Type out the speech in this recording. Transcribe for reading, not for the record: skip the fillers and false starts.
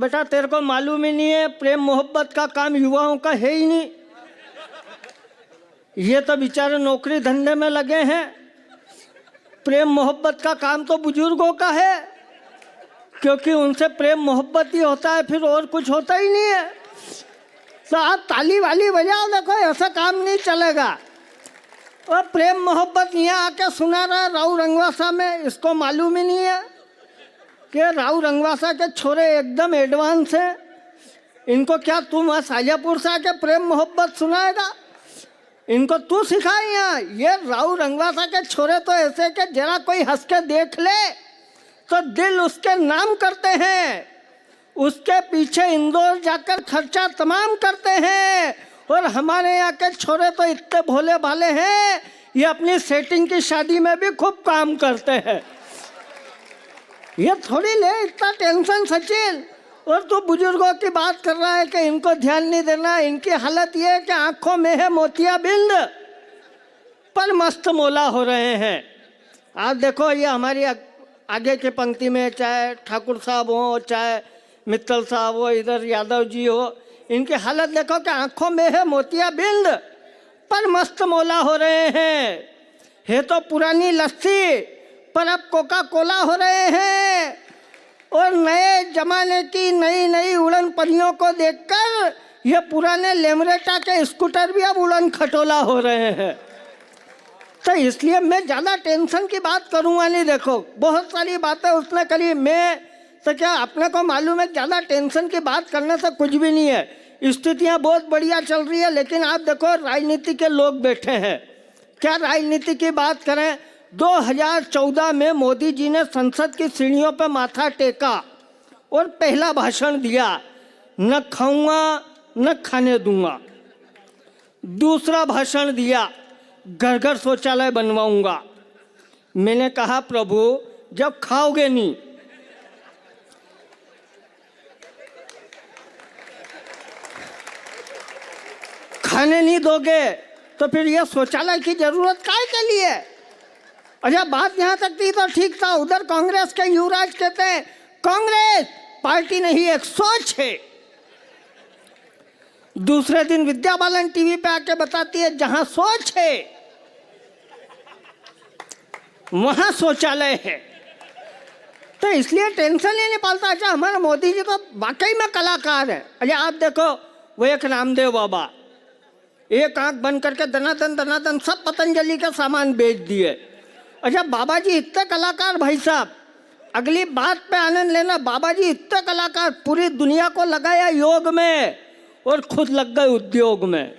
बेटा तेरे को मालूम ही नहीं है, प्रेम मोहब्बत का काम युवाओं का है ही नहीं। ये तो बेचारे नौकरी धंधे में लगे हैं। प्रेम मोहब्बत का काम तो बुजुर्गों का है, क्योंकि उनसे प्रेम मोहब्बत ही होता है, फिर और कुछ होता ही नहीं है। तो आप ताली वाली बजाओ, देखो ऐसा काम नहीं चलेगा। और प्रेम मोहब्बत यहाँ आके सुना रहा राव रंगवासा में, इसको मालूम ही नहीं है कि राव रंगवासा के छोरे एकदम एडवांस हैं। इनको क्या तुम वहाँ शाजापुर से आके प्रेम मोहब्बत सुनाएगा? इनको तू सिखाए यहाँ। ये राव रंगवासा के छोरे तो ऐसे कि जरा कोई हंस के देख ले तो दिल उसके नाम करते हैं, उसके पीछे इंदौर जाकर खर्चा तमाम करते हैं। और हमारे यहाँ के छोरे तो इतने भोले भाले हैं, ये अपनी सेटिंग की शादी में भी खूब काम करते हैं। ये थोड़ी ले इतना टेंशन सचिन। और तू बुजुर्गों की बात कर रहा है कि इनको ध्यान नहीं देना। इनकी हालत ये है कि आंखों में है मोतियाबिंद पर मस्त मौला हो रहे हैं। आप देखो ये हमारी आगे की पंक्ति में चाहे ठाकुर साहब हो, चाहे मित्तल साहब हो, इधर यादव जी हो, इनकी हालत देखो कि आंखों में है मोतियाबिंद पर मस्त मौला हो रहे हैं। है तो पुरानी लस्सी पर अब कोका कोला हो रहे हैं। और नए जमाने की नई नई उड़न परियों को देखकर ये पुराने लेमरेटा के स्कूटर भी अब उड़न खटोला हो रहे हैं। तो इसलिए मैं ज़्यादा टेंशन की बात करूँगा नहीं। देखो बहुत सारी बातें उसने करी, मैं तो क्या अपने को मालूम है ज़्यादा टेंशन की बात करने से कुछ भी नहीं है। स्थितियाँ बहुत बढ़िया चल रही है, लेकिन आप देखो राजनीति के लोग बैठे हैं। क्या राजनीति की बात करें, 2014 में मोदी जी ने संसद की सीढ़ियों पर माथा टेका और पहला भाषण दिया, न खाऊंगा न खाने दूंगा। दूसरा भाषण दिया, घर घर शौचालय बनवाऊंगा। मैंने कहा प्रभु जब खाओगे नहीं, खाने नहीं दोगे तो फिर यह शौचालय की जरूरत काय के लिए? अच्छा बात यहाँ तक थी तो ठीक था। उधर कांग्रेस के युवराज कहते हैं कांग्रेस पार्टी नहीं एक सोच है। दूसरे दिन विद्या बालन टीवी पे आके बताती है जहां सोच है वहां शौचालय है। तो इसलिए टेंशन ही नहीं पालता। अच्छा हमारे मोदी जी तो वाकई में कलाकार है। अच्छा आप देखो वो एक रामदेव बाबा एक आंख बंद करके दनादन सब पतंजलि का सामान बेच दिए। अच्छा बाबा जी इतने कलाकार, भाई साहब अगली बात पे आनंद लेना, बाबा जी इतने कलाकार, पूरी दुनिया को लगाया योग में और खुद लग गए उद्योग में।